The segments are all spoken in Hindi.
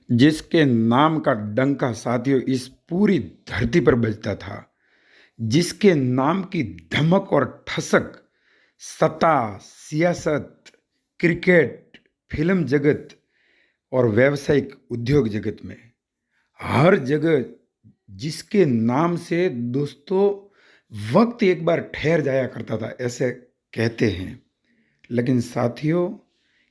जिसके नाम का डंका साथियों इस पूरी धरती पर बजता था, जिसके नाम की धमक और ठसक सत्ता, सियासत, क्रिकेट, फिल्म जगत और व्यावसायिक उद्योग जगत में हर जगह जिसके नाम से दोस्तों वक्त एक बार ठहर जाया करता था, ऐसे कहते हैं। लेकिन साथियों,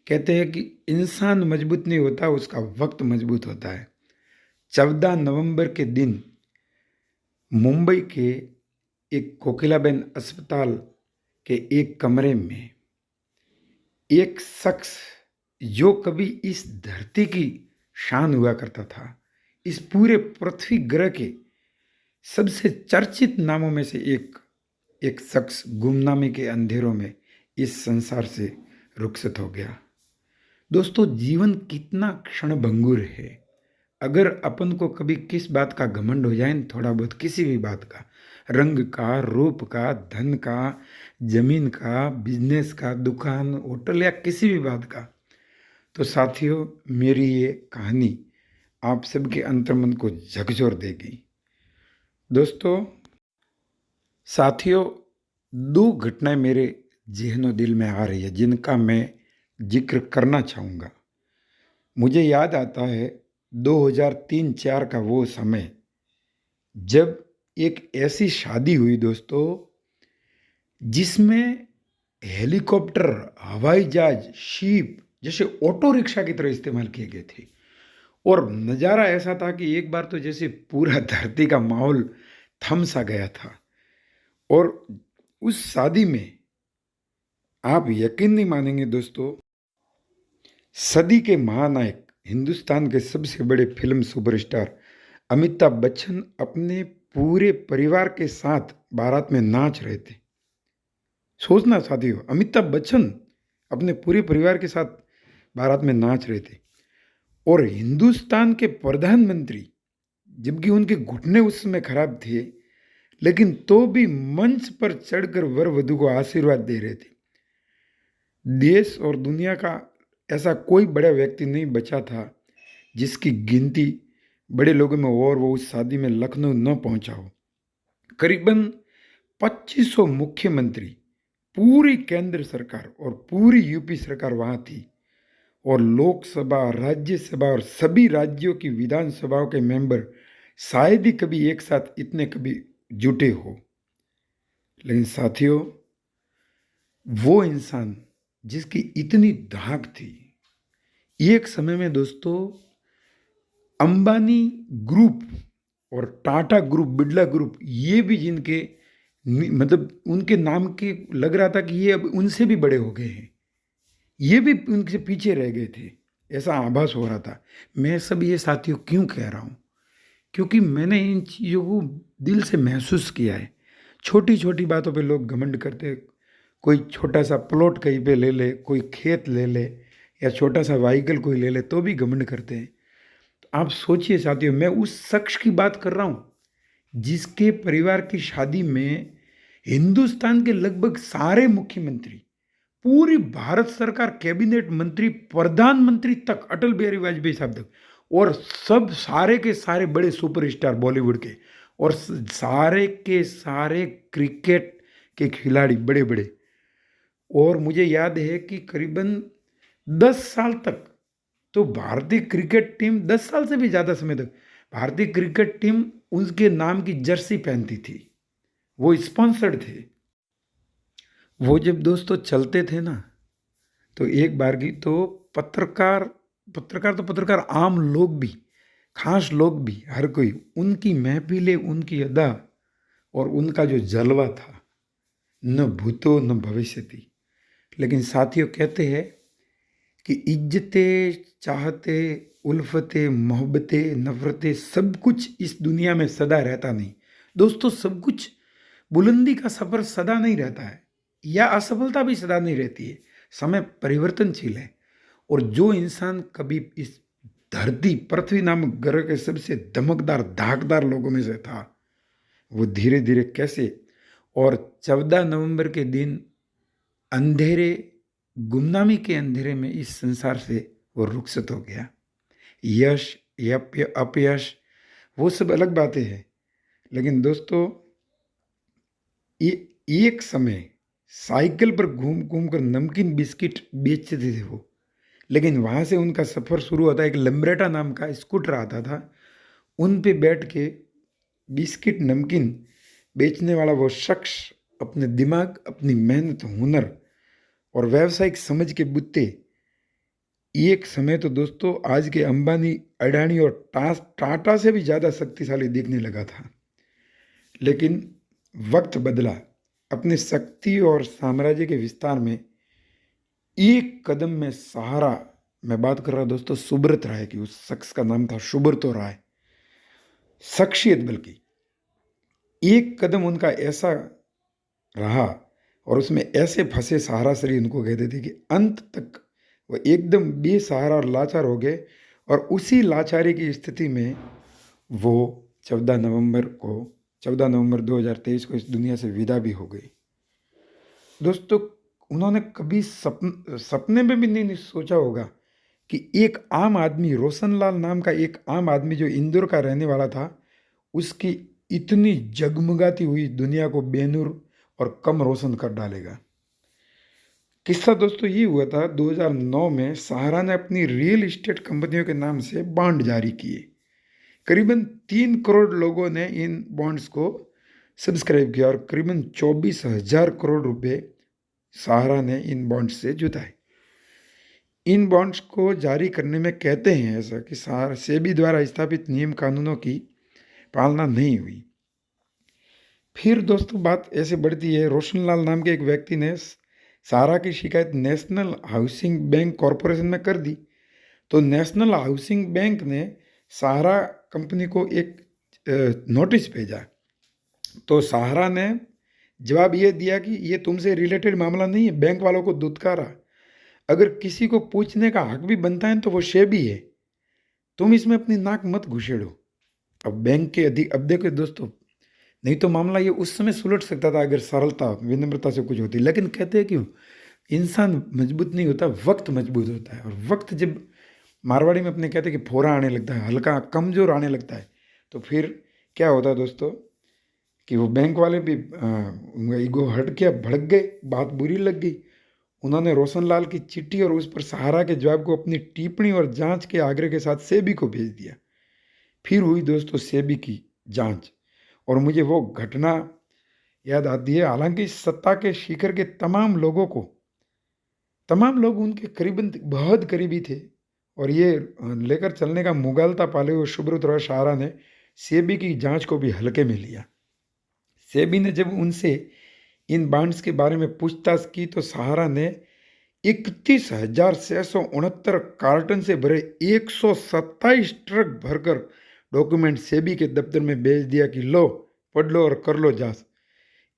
कहते हैं कि इंसान मजबूत नहीं होता, उसका वक्त मजबूत होता है। 14 नवंबर के दिन मुंबई के एक कोकिलाबेन अस्पताल के एक कमरे में एक शख्स जो कभी इस धरती की शान हुआ करता था, इस पूरे पृथ्वी ग्रह के सबसे चर्चित नामों में से एक शख्स गुमनामी के अंधेरों में इस संसार से रुखसत हो गया। दोस्तों, जीवन कितना क्षणभंगुर है। अगर अपन को कभी किस बात का घमंड हो जाए, थोड़ा बहुत किसी भी बात का, रंग का, रूप का, धन का, जमीन का, बिजनेस का, दुकान, होटल या किसी भी बात का, तो साथियों मेरी ये कहानी आप सबके अंतर्मन को झकझोर देगी। दोस्तों, साथियों, दो घटनाएं मेरे जहनो दिल में आ रही है जिनका मैं जिक्र करना चाहूँगा। मुझे याद आता है 2003-4 का वो समय जब एक ऐसी शादी हुई दोस्तों, जिसमें हेलीकॉप्टर, हवाई जहाज, शिप जैसे ऑटो रिक्शा की तरह इस्तेमाल किए गए थे। और नज़ारा ऐसा था कि एक बार तो जैसे पूरा धरती का माहौल थम सा गया था। और उस शादी में आप यकीन नहीं मानेंगे दोस्तों, सदी के महानायक, हिंदुस्तान के सबसे बड़े फिल्म सुपरस्टार अमिताभ बच्चन अपने पूरे परिवार के साथ बारात में नाच रहे थे। सोचना साथियों, अमिताभ बच्चन अपने पूरे परिवार के साथ बारात में नाच रहे थे और हिंदुस्तान के प्रधानमंत्री, जबकि उनके घुटने उस समय खराब थे, लेकिन तो भी मंच पर चढ़कर वर वधु को आशीर्वाद दे रहे थे। देश और दुनिया का ऐसा कोई बड़ा व्यक्ति नहीं बचा था जिसकी गिनती बड़े लोगों में हो और वो उस शादी में लखनऊ न पहुंचा हो। करीबन 2500 मुख्यमंत्री, पूरी केंद्र सरकार और पूरी यूपी सरकार वहां थी और लोकसभा, राज्यसभा और सभी राज्यों की विधानसभाओं के मेंबर शायद ही कभी एक साथ इतने कभी जुटे हो। लेकिन साथियों, वो इंसान जिसकी इतनी धाक थी, एक समय में दोस्तों अंबानी ग्रुप और टाटा ग्रुप, बिड़ला ग्रुप, ये भी जिनके मतलब उनके नाम के लग रहा था कि ये अब उनसे भी बड़े हो गए हैं, ये भी उनसे पीछे रह गए थे, ऐसा आभास हो रहा था। मैं सब ये साथियों क्यों कह रहा हूँ? क्योंकि मैंने इन चीज़ों को दिल से महसूस किया है। छोटी छोटी बातों पे लोग घमंड करते, कोई छोटा सा प्लॉट कहीं पे ले ले, कोई खेत ले ले या छोटा सा व्हीकल कोई ले ले तो भी घमंड करते हैं। तो आप सोचिए साथियों, मैं उस शख्स की बात कर रहा हूँ जिसके परिवार की शादी में हिंदुस्तान के लगभग सारे मुख्यमंत्री, पूरी भारत सरकार, कैबिनेट मंत्री, प्रधानमंत्री तक, अटल बिहारी वाजपेयी साहब तक, और सब सारे के सारे बड़े सुपरस्टार बॉलीवुड के और सारे के सारे क्रिकेट के खिलाड़ी बड़े बड़े। और मुझे याद है कि करीबन 10 साल तक तो भारतीय क्रिकेट टीम, 10 साल से भी ज़्यादा समय तक भारतीय क्रिकेट टीम उसके नाम की जर्सी पहनती थी, वो स्पॉन्सर्ड थे। वो जब दोस्तों चलते थे ना, तो एक बार की तो पत्रकार आम लोग भी, खास लोग भी, हर कोई, उनकी महफिलें, उनकी अदा और उनका जो जलवा था, न भूतो न भविष्य थी। लेकिन साथियों, कहते हैं कि इज्जतें, चाहते, उल्फतें, मोहब्बतें, नफरतें, सब कुछ इस दुनिया में सदा रहता नहीं। दोस्तों, सब कुछ, बुलंदी का सफ़र सदा नहीं रहता है या असफलता भी सदा नहीं रहती है। समय परिवर्तनशील है। और जो इंसान कभी इस धरती, पृथ्वी नामक ग्रह के सबसे धमकदार, धाकदार लोगों में से था, वो धीरे धीरे कैसे, और 14 नवंबर के दिन अंधेरे, गुमनामी के अंधेरे में इस संसार से वो रुखसत हो गया। यश, या अपयश, वो सब अलग बातें हैं। लेकिन दोस्तों, ये एक समय साइकिल पर घूम घूम कर नमकीन बिस्किट बेचते थे वो। लेकिन वहाँ से उनका सफ़र शुरू होता है। एक लम्ब्रेटा नाम का स्कूटर आता था, उन पे बैठ के बिस्किट नमकीन बेचने वाला वो शख्स अपने दिमाग, अपनी मेहनत, हुनर और व्यावसायिक समझ के बुत्ते एक समय तो दोस्तों आज के अंबानी, अडानी और टाटा से भी ज़्यादा शक्तिशाली दिखने लगा था। लेकिन वक्त बदला। अपनी शक्ति और साम्राज्य के विस्तार में एक कदम में सहारा, मैं बात कर रहा दोस्तों सुब्रत राय की, उस शख्स का नाम था सुब्रतो राय, शख्सियत बल्कि। एक कदम उनका ऐसा रहा और उसमें ऐसे फंसे सहारा श्री उनको कहते थे कि अंत तक वो एकदम बेसहारा और लाचार हो गए। और उसी लाचारी की स्थिति में वो 14 नवंबर 2023 को इस दुनिया से विदा भी हो गई। दोस्तों, उन्होंने कभी सपने में भी नहीं सोचा होगा कि एक आम आदमी, रोशनलाल नाम का एक आम आदमी जो इंदौर का रहने वाला था, उसकी इतनी जगमगाती हुई दुनिया को बेनूर और कम रोशन कर डालेगा। किस्सा दोस्तों ये हुआ था 2009 में सहारा ने अपनी रियल इस्टेट कंपनियों के नाम से बॉन्ड जारी किए। करीबन 3 करोड़ लोगों ने इन बॉन्ड्स को सब्सक्राइब किया और करीबन 24,000 करोड़ रुपए सहारा ने इन बॉन्ड्स से जुटाए। इन बॉन्ड्स को जारी करने में कहते हैं ऐसा कि सहारा सेबी द्वारा स्थापित नियम कानूनों की पालना नहीं हुई। फिर दोस्तों बात ऐसे बढ़ती है, रोशनलाल नाम के एक व्यक्ति ने सहारा की शिकायत नेशनल हाउसिंग बैंक कॉरपोरेशन में कर दी। तो नेशनल हाउसिंग बैंक ने सहारा कंपनी को एक नोटिस भेजा। तो सहारा ने जवाब ये दिया कि ये तुमसे रिलेटेड मामला नहीं है, बैंक वालों को दुत्कारा। अगर किसी को पूछने का हक भी बनता है तो वो सेबी है, तुम इसमें अपनी नाक मत घुसेड़ो। अब बैंक के अब देखो दोस्तों, नहीं तो मामला ये उस समय सुलट सकता था अगर सरलता, विनम्रता से कुछ होती। लेकिन कहते हैं क्यों, इंसान मजबूत नहीं होता, वक्त मजबूत होता है। और वक्त जब मारवाड़ी में अपने कहते हैं कि फोरा आने लगता है, हल्का कमज़ोर आने लगता है, तो फिर क्या होता है दोस्तों कि वो बैंक वाले भी उनका ईगो हट गया, भड़क गए, बात बुरी लग गई। उन्होंने रोशनलाल की चिट्ठी और उस पर सहारा के जवाब को अपनी टिप्पणी और जांच के आग्रह के साथ सेबी को भेज दिया। फिर हुई दोस्तों सेबी की जांच और मुझे वो घटना याद आती है। हालांकि सत्ता के शिखर के तमाम लोग उनके करीबन बहुत करीबी थे और ये लेकर चलने का मुगालता पाले हुए सुब्रत राय सहारा ने सेबी की जांच को भी हल्के में लिया। सेबी ने जब उनसे इन बॉन्ड्स के बारे में पूछताछ की तो सहारा ने 31,669 कार्टन से भरे 127 ट्रक भरकर डॉक्यूमेंट सेबी के दफ्तर में भेज दिया कि लो, पढ़ लो और कर लो जांच।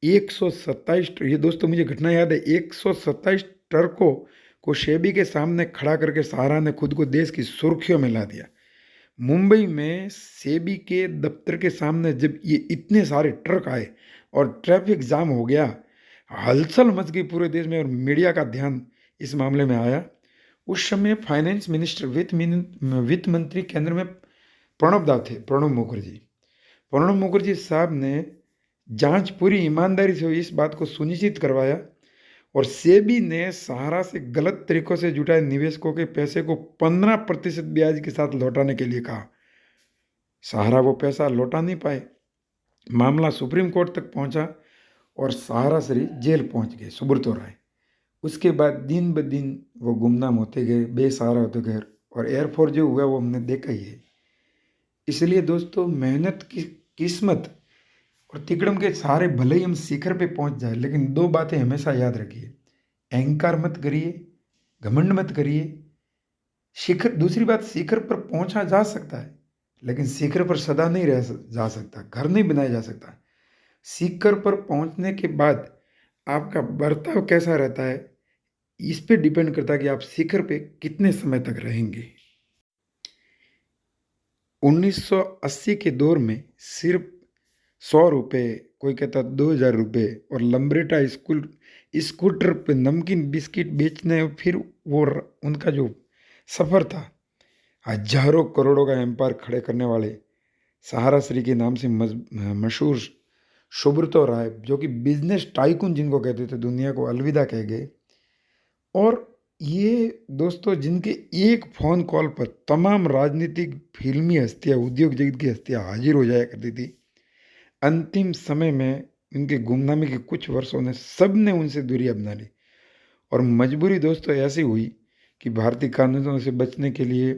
127, ये दोस्तों मुझे घटना याद है, 127 ट्रकों को सेबी के सामने खड़ा करके सहारा ने खुद को देश की सुर्खियों में ला दिया। मुंबई में सेबी के दफ्तर के सामने जब ये इतने सारे ट्रक आए और ट्रैफिक जाम हो गया, हलचल मच गई पूरे देश में और मीडिया का ध्यान इस मामले में आया। उस समय फाइनेंस मिनिस्टर, वित्त मंत्री केंद्र में प्रणब मुखर्जी साहब ने जांच पूरी ईमानदारी से इस बात को सुनिश्चित करवाया और सेबी ने सहारा से गलत तरीकों से जुटाए निवेशकों के पैसे को 15% ब्याज के साथ लौटाने के लिए कहा। सहारा वो पैसा लौटा नहीं पाए। मामला सुप्रीम कोर्ट तक पहुंचा और सहारा श्री जेल पहुंच गए, सुब्रतो राय। उसके बाद दिन ब दिन वो गुमनाम होते गए, बेसहारा होते गए और एयरफोर्स जो हुआ वो हमने देखा ही है। इसलिए दोस्तों, मेहनत की, किस्मत और तिकड़म के सहारे भले ही हम शिखर पे पहुंच जाए, लेकिन 2 बातें हमेशा याद रखिए। अहंकार मत करिए, घमंड मत करिए। दूसरी बात, शिखर पर पहुंचा जा सकता है लेकिन शिखर पर सदा नहीं रह जा सकता, घर नहीं बनाया जा सकता। शिखर पर पहुंचने के बाद आपका बर्ताव कैसा रहता है, इस पे डिपेंड करता है कि आप शिखर पे कितने समय तक रहेंगे। 1980 के दौर में सिर्फ 100 रुपये, कोई कहता 2,000 रुपये और लम्ब्रेटा स्कूटर पे नमकीन बिस्किट बेचने, फिर वो उनका जो सफ़र था, हजारों करोड़ों का एम्पायर खड़े करने वाले सहारा श्री के नाम से मशहूर सुब्रतो राय, जो कि बिजनेस टाइकून जिनको कहते थे, दुनिया को अलविदा कह गए। और ये दोस्तों जिनके एक फ़ोन कॉल पर तमाम राजनीतिक, फिल्मी हस्तियाँ, उद्योग जगत की हस्तियाँ हाजिर हो जाया करती थी, अंतिम समय में इनके गुमनामी के कुछ वर्षों ने सब ने उनसे दूरियां बना ली। और मजबूरी दोस्तों ऐसी हुई कि भारतीय कानूनों से बचने के लिए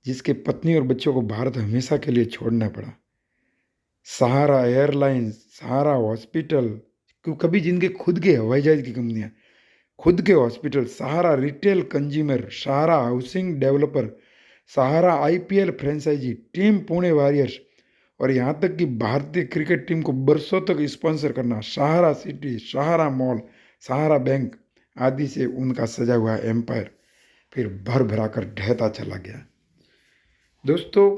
जिसके पत्नी और बच्चों को भारत हमेशा के लिए छोड़ना पड़ा, सहारा एयरलाइंस, सहारा हॉस्पिटल, कभी जिनके खुद के हवाई जहाज की कंपनियां, खुद के hospital, Sahara retail consumer, Sahara housing developer, Sahara IPL franchisee, team Pune warriors, और यहाँ तक कि भारतीय क्रिकेट टीम को बरसों तक स्पॉन्सर करना, सहारा सिटी, सहारा मॉल, सहारा बैंक आदि से उनका सजा हुआ एम्पायर फिर भर भरा कर ढहता चला गया। दोस्तों,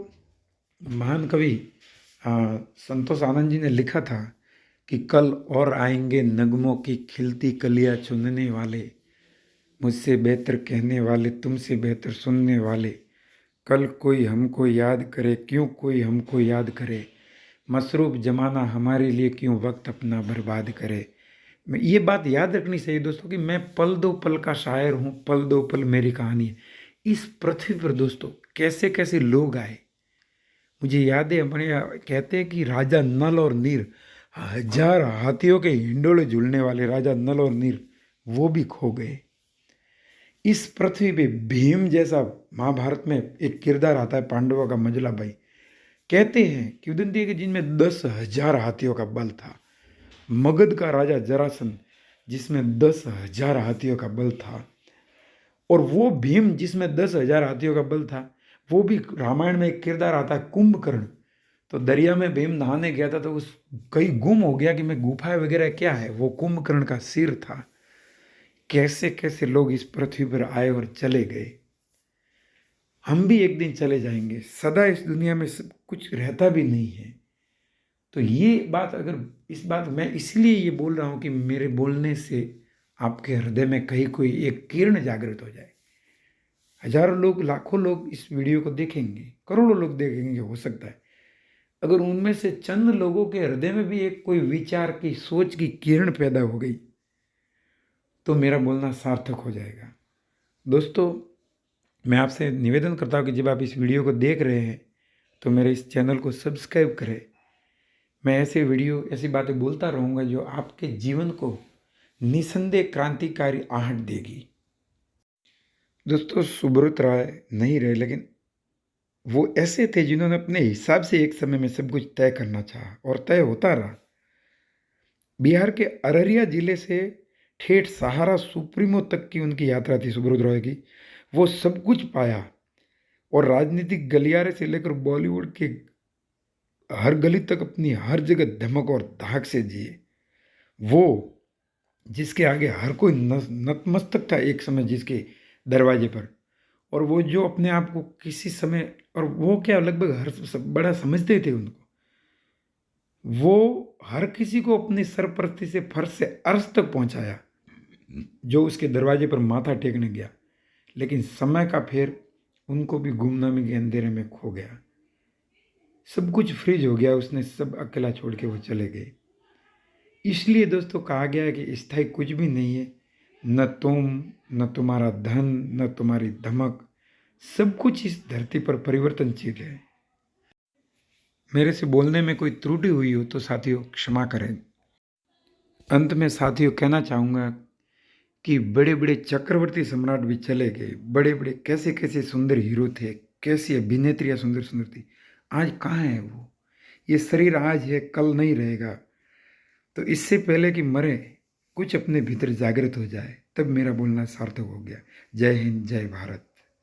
महान कवि संतोष आनंद जी ने लिखा था कि कल और आएंगे नगमों की खिलती कलियां चुनने वाले, मुझसे बेहतर कहने वाले, तुमसे बेहतर सुनने वाले, कल कोई हमको याद करे, क्यों कोई हमको याद करे, मसरूफ जमाना हमारे लिए क्यों वक्त अपना बर्बाद करे। ये बात याद रखनी चाहिए दोस्तों कि मैं पल दो पल का शायर हूँ, पल दो पल मेरी कहानी है। इस पृथ्वी पर दोस्तों कैसे कैसे लोग आए, मुझे याद है अपने कहते हैं कि राजा नल और नीर, हजार हाथियों के हिंडोले झूलने वाले राजा नल और नीर, वो भी खो गए। इस पृथ्वी पे भीम जैसा महाभारत में एक किरदार आता है, पांडवों का मंझला भाई। कहते हैं किंवदंती है कि जिनमें 10,000 हाथियों का बल था। मगध का राजा जरासंध जिसमें 10,000 हाथियों का बल था, और वो भीम जिसमें 10,000 हाथियों का बल था, वो भी रामायण में एक किरदार आता है कुंभकर्ण। तो दरिया में भीम नहाने गया था तो उस कहीं गुम हो गया कि मैं गुफा वगैरह क्या है, वो कुंभकर्ण का सिर था। कैसे कैसे लोग इस पृथ्वी पर आए और चले गए। हम भी एक दिन चले जाएंगे, सदा इस दुनिया में सब कुछ रहता भी नहीं है। तो ये बात, अगर इस बात मैं इसलिए ये बोल रहा हूँ कि मेरे बोलने से आपके हृदय में कहीं कोई एक किरण जागृत हो जाए। हजारों लोग, लाखों लोग इस वीडियो को देखेंगे, करोड़ों लोग देखेंगे हो सकता है। अगर उनमें से चंद लोगों के हृदय में भी एक कोई विचार की, सोच की किरण पैदा हो गई तो मेरा बोलना सार्थक हो जाएगा। दोस्तों, मैं आपसे निवेदन करता हूँ कि जब आप इस वीडियो को देख रहे हैं तो मेरे इस चैनल को सब्सक्राइब करें। मैं ऐसे वीडियो, ऐसी बातें बोलता रहूँगा जो आपके जीवन को निसंदेह क्रांतिकारी आहट देगी। दोस्तों, सुब्रत राय नहीं रहे, लेकिन वो ऐसे थे जिन्होंने अपने हिसाब से एक समय में सब कुछ तय करना चाहा और तय होता रहा। बिहार के अररिया जिले से ठेठ सहारा सुप्रीमो तक की उनकी यात्रा थी सुब्रत राय की। वो सब कुछ पाया और राजनीतिक गलियारे से लेकर बॉलीवुड के हर गली तक अपनी हर जगह धमक और धाक से जिए। वो जिसके आगे हर कोई नतमस्तक था एक समय, जिसके दरवाजे पर, और वो जो अपने आप को किसी समय, और वो क्या लगभग हर बड़ा समझते थे उनको, वो हर किसी को अपनी सरपरस्ती से फर्श से अर्श तक पहुंचाया जो उसके दरवाजे पर माथा टेकने गया। लेकिन समय का फेर उनको भी गुमनामी के अंधेरे में खो गया। सब कुछ फ्रीज हो गया, उसने सब अकेला छोड़ के वो चले गए। इसलिए दोस्तों कहा गया है कि स्थायी कुछ भी नहीं है, न तुम, न तुम्हारा धन, न तुम्हारी धमक, सब कुछ इस धरती पर परिवर्तनशील है। मेरे से बोलने में कोई त्रुटि हुई हो तो साथियों क्षमा करें। अंत में साथियों कहना चाहूँगा कि बड़े बड़े चक्रवर्ती सम्राट भी चले गए, बड़े बड़े कैसे कैसे सुंदर हीरो थे, कैसी अभिनेत्रियाँ सुंदर सुंदर थी, आज कहाँ है वो। ये शरीर आज है, कल नहीं रहेगा। तो इससे पहले कि मरे, कुछ अपने भीतर जागृत हो जाए, तब मेरा बोलना सार्थक हो गया। जय हिंद, जय भारत।